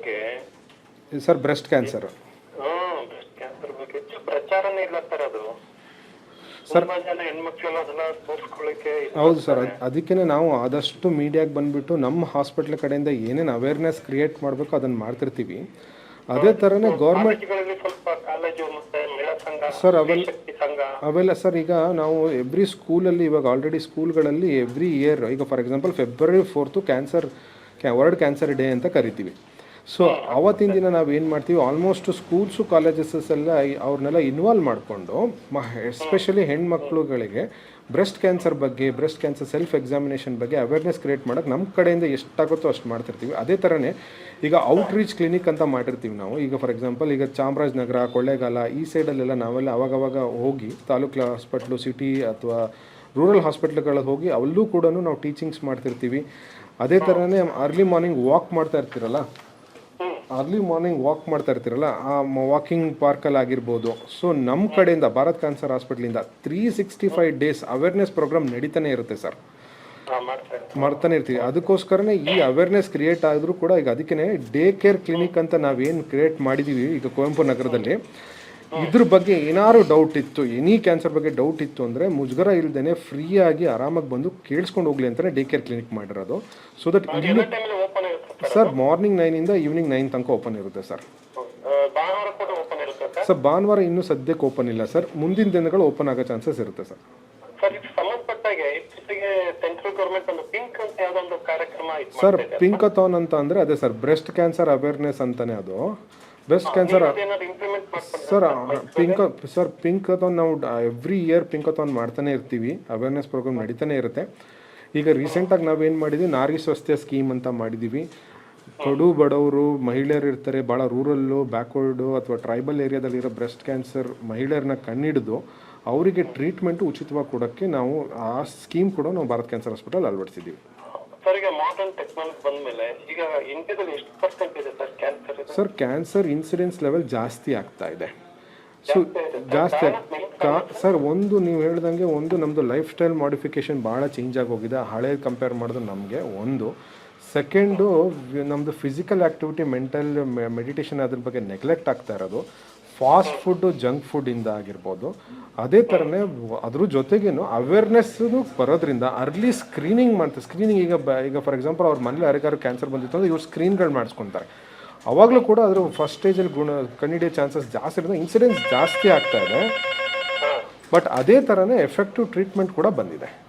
ಬಗ್ಗೆ sir breast cancer breast cancer ಬಗ್ಗೆ ಹೆಚ್ಚು ಪ್ರಚಾರನೇ ಇಲ್ಲ ಸರ್. ಅದು ಸರ್ ತುಂಬಾ ಜನ ಹೆಣ್ಮಕ್ಳೆಲ್ಲ ಅದನ್ನ ತೋರಿಸ್ಕೊಳ್ಳಿಕ್ಕೆ ಹೌದು ಸರ್, ಅದಕ್ಕೇ ನಾವು ಆದಷ್ಟು ಮೀಡಿಯಾಗೆ ಬಂದುಬಿಟ್ಟು ನಮ್ಮ ಹಾಸ್ಪಿಟ್ಲ್ ಕಡೆಯಿಂದ ಏನೇನು ಅವೇರ್ನೆಸ್ ಕ್ರಿಯೇಟ್ ಮಾಡಬೇಕು ಅದನ್ನು ಮಾಡ್ತಿರ್ತೀವಿ. ಅದೇ ಥರನೇ ಗೌರ್ಮೆಂಟ್ ಕಾಲೇಜುಗಳಲ್ಲಿ ಸ್ವಲ್ಪ ಕಾಲೇಜು ಮತ್ತೆ ಮಹಿಳಾ ಸಂಘ, ಸರ್ ಶಕ್ತಿ ಸಂಘ ಅವೆಲ್ಲ ಸರ್ ಈಗ ನಾವು ಎವ್ರಿ ಸ್ಕೂಲಲ್ಲಿ ಇವಾಗ ಆಲ್ರೆಡಿ ಸ್ಕೂಲ್ಗಳಲ್ಲಿ ಎವ್ರಿ ಇಯರ್ ಈಗ for example February 4 world cancer day ಅಂತ ಕರಿತೀವಿ. ಸೊ ಆವತ್ತಿನ ದಿನ ನಾವು ಏನು ಮಾಡ್ತೀವಿ, ಆಲ್ಮೋಸ್ಟ್ ಸ್ಕೂಲ್ಸು ಕಾಲೇಜಸ್ ಎಲ್ಲ ಅವ್ರನ್ನೆಲ್ಲ ಇನ್ವಾಲ್ವ್ ಮಾಡಿಕೊಂಡು ಎಸ್ಪೆಷಲಿ ಹೆಣ್ಮಕ್ಳುಗಳಿಗೆ ಬ್ರೆಸ್ಟ್ ಕ್ಯಾನ್ಸರ್ ಬಗ್ಗೆ, ಬ್ರೆಸ್ಟ್ ಕ್ಯಾನ್ಸರ್ ಸೆಲ್ಫ್ ಎಕ್ಸಾಮಿನೇಷನ್ ಬಗ್ಗೆ ಅವೇರ್ನೆಸ್ ಕ್ರಿಯೇಟ್ ಮಾಡೋಕ್ಕೆ ನಮ್ಮ ಕಡೆಯಿಂದ ಎಷ್ಟಾಗುತ್ತೋ ಅಷ್ಟು ಮಾಡ್ತಿರ್ತೀವಿ. ಅದೇ ಥರನೇ ಈಗ ಔಟ್ರೀಚ್ ಕ್ಲಿನಿಕ್ ಅಂತ ಮಾಡಿರ್ತೀವಿ ನಾವು. ಈಗ ಫಾರ್ ಎಕ್ಸಾಂಪಲ್ ಈಗ ಚಾಮರಾಜನಗರ, ಕೊಳ್ಳೇಗಾಲ ಈ ಸೈಡಲ್ಲೆಲ್ಲ ನಾವೆಲ್ಲ ಅವಾಗವಾಗ ಹೋಗಿ ತಾಲೂಕು ಹಾಸ್ಪಿಟ್ಲು, ಸಿಟಿ ಅಥವಾ ರೂರಲ್ ಹಾಸ್ಪಿಟ್ಲ್ಗಳಿಗೆ ಹೋಗಿ ಅಲ್ಲೂ ಕೂಡ ನಾವು ಟೀಚಿಂಗ್ಸ್ ಮಾಡ್ತಿರ್ತೀವಿ. ಅದೇ ಥರನೇ ಅರ್ಲಿ ಮಾರ್ನಿಂಗ್ ವಾಕ್ ಮಾಡ್ತಾ ಇರ್ತೀರಲ್ಲ, ಆ ವಾಕಿಂಗ್ ಪಾರ್ಕಲ್ಲಿ ಆಗಿರ್ಬೋದು. ಸೊ ನಮ್ಮ ಕಡೆಯಿಂದ ಭಾರತ್ ಕ್ಯಾನ್ಸರ್ ಹಾಸ್ಪಿಟ್ಲಿಂದ 365 ಡೇಸ್ ಅವೇರ್ನೆಸ್ ಪ್ರೋಗ್ರಾಮ್ ನಡೀತಾನೆ ಇರುತ್ತೆ ಸರ್, ಮಾಡ್ತಾನೆ ಇರ್ತೀವಿ. ಅದಕ್ಕೋಸ್ಕರನೇ ಈ ಅವೇರ್ನೆಸ್ ಕ್ರಿಯೇಟ್ ಆದರೂ ಕೂಡ ಈಗ ಅದಕ್ಕೆ ಡೇ ಕೇರ್ ಕ್ಲಿನಿಕ್ ಅಂತ ನಾವೇನು ಕ್ರಿಯೇಟ್ ಮಾಡಿದ್ದೀವಿ ಈಗ ಕುವೆಂಪು ನಗರದಲ್ಲಿ. ಇದ್ರ ಬಗ್ಗೆ ಏನಾದ್ರು ಡೌಟ್ ಇತ್ತು, ಎನಿ ಕ್ಯಾನ್ಸರ್ ಬಗ್ಗೆ ಡೌಟ್ ಇತ್ತು ಅಂದರೆ ಮುಜುಗರ ಇಲ್ಲದೇ ಫ್ರೀಯಾಗಿ ಆರಾಮಾಗಿ ಬಂದು ಕೇಳಿಸ್ಕೊಂಡು ಹೋಗ್ಲಿ ಅಂತಲೇ ಡೇ ಕೇರ್ ಕ್ಲಿನಿಕ್ ಮಾಡಿರೋದು. ಸೊ ದಟ್ ಇಲ್ಲಿ ಸರ್ ಮಾರ್ನಿಂಗ್ 9 ಈವ್ನಿಂಗ್ 9 ತನಕ ಓಪನ್ ಇರುತ್ತೆ ಸರ್. ಸರ್ ಭಾನುವಾರ ಇನ್ನೂ ಸದ್ಯಕ್ಕೆ ಓಪನ್ ಇಲ್ಲ ಸರ್, ಮುಂದಿನ ದಿನಗಳು ಓಪನ್ ಆಗೋ ಚಾನ್ಸಸ್ ಇರುತ್ತೆ ಸರ್. ಸರ್ ಪಿಂಕಥಾನ್ ಅಂತ ಅಂದರೆ ಅದೇ ಸರ್ ಬ್ರೆಸ್ಟ್ ಕ್ಯಾನ್ಸರ್ ಅವೇರ್ನೆಸ್ ಅಂತಾನೆ ಅದು. ಬ್ರೆಸ್ಟ್ ಕ್ಯಾನ್ಸರ್ ಸರ್ ಪಿಂಕಥಾನ್ ನಾವು ಎವ್ರಿ ಇಯರ್ ಪಿಂಕಥಾನ್ ಮಾಡ್ತಾನೆ ಇರ್ತೀವಿ, ಅವೇರ್ನೆಸ್ ಪ್ರೋಗ್ರಾಮ್ ನಡೀತಾನೆ ಇರುತ್ತೆ. ಈಗ ರೀಸೆಂಟಾಗಿ ನಾವೇನು ಮಾಡಿದ್ವಿ, ನಾರಿ ಸ್ವಾಸ್ಥ್ಯ ಸ್ಕೀಮ್ ಅಂತ ಮಾಡಿದ್ದೀವಿ. ಕಡು ಬಡವರು ಮಹಿಳೆಯರು ಇರ್ತಾರೆ, ಭಾಳ ರೂರಲ್ಲು, ಬ್ಯಾಕ್ವರ್ಡು ಅಥವಾ ಟ್ರೈಬಲ್ ಏರಿಯಾದಲ್ಲಿರೋ ಬ್ರೆಸ್ಟ್ ಕ್ಯಾನ್ಸರ್ ಮಹಿಳೆಯರನ್ನ ಕಣ್ಣಿಡಿದು ಅವರಿಗೆ ಟ್ರೀಟ್ಮೆಂಟು ಉಚಿತವಾಗಿ ಕೊಡೋಕ್ಕೆ ನಾವು ಆ ಸ್ಕೀಮ್ ಕೂಡ ನಾವು ಭಾರತ್ ಕ್ಯಾನ್ಸರ್ ಹಾಸ್ಪಿಟಲ್ ಅಳವಡಿಸಿದ್ದೀವಿ. ಸರ್ ಕ್ಯಾನ್ಸರ್ ಇನ್ಸಿಡೆನ್ಸ್ ಲೆವೆಲ್ ಜಾಸ್ತಿ ಆಗ್ತಾ ಇದೆ. ಸೊ ಜಾಸ್ತಿ ಸರ್ ಒಂದು ನೀವು ಹೇಳ್ದಂಗೆ ಒಂದು ನಮ್ಮದು ಲೈಫ್ ಸ್ಟೈಲ್ ಮಾಡಿಫಿಕೇಷನ್ ಭಾಳ ಚೇಂಜ್ ಆಗೋಗಿದೆ ಹಳೇದು ಕಂಪೇರ್ ಮಾಡಿದ್ರೆ ನಮಗೆ. ಒಂದು ಸೆಕೆಂಡು ನಮ್ಮದು ಫಿಸಿಕಲ್ ಆ್ಯಕ್ಟಿವಿಟಿ, ಮೆಂಟಲ್ ಮೆಡಿಟೇಷನ್ ಅದ್ರ ಬಗ್ಗೆ ನೆಗ್ಲೆಕ್ಟ್ ಆಗ್ತಾ ಇರೋದು, ಫಾಸ್ಟ್ ಫುಡ್ಡು, ಜಂಕ್ ಫುಡ್ಡಿಂದ ಆಗಿರ್ಬೋದು. ಅದೇ ಥರನೇ ಅದ್ರ ಜೊತೆಗೇನು ಅವೇರ್ನೆಸ್ಸು ಬರೋದ್ರಿಂದ ಅರ್ಲಿ ಸ್ಕ್ರೀನಿಂಗ್ ಮಾಡ್ತಾರೆ. ಸ್ಕ್ರೀನಿಂಗ್ ಈಗ ಫಾರ್ ಎಕ್ಸಾಂಪಲ್ ಅವ್ರ ಮನೇಲಿ ಯಾರಿಗಾರು ಕ್ಯಾನ್ಸರ್ ಬಂದಿತ್ತು ಅಂದರೆ ಇವ್ರು ಸ್ಕ್ರೀನ್ಗಳು ಮಾಡಿಸ್ಕೊತಾರೆ. ಅವಾಗಲೂ ಕೂಡ ಅದ್ರ ಫಸ್ಟ್ ಸ್ಟೇಜಲ್ಲಿ ಕಂಡಿಡಿಯೋ ಚಾನ್ಸಸ್ ಜಾಸ್ತಿ ಇರೋದು, ಇನ್ಸಿಡೆನ್ಸ್ ಜಾಸ್ತಿ ಆಗ್ತಾ ಇದೆ. ಬಟ್ ಅದೇ ಥರನೇ ಎಫೆಕ್ಟಿವ್ ಟ್ರೀಟ್ಮೆಂಟ್ ಕೂಡ ಬಂದಿದೆ.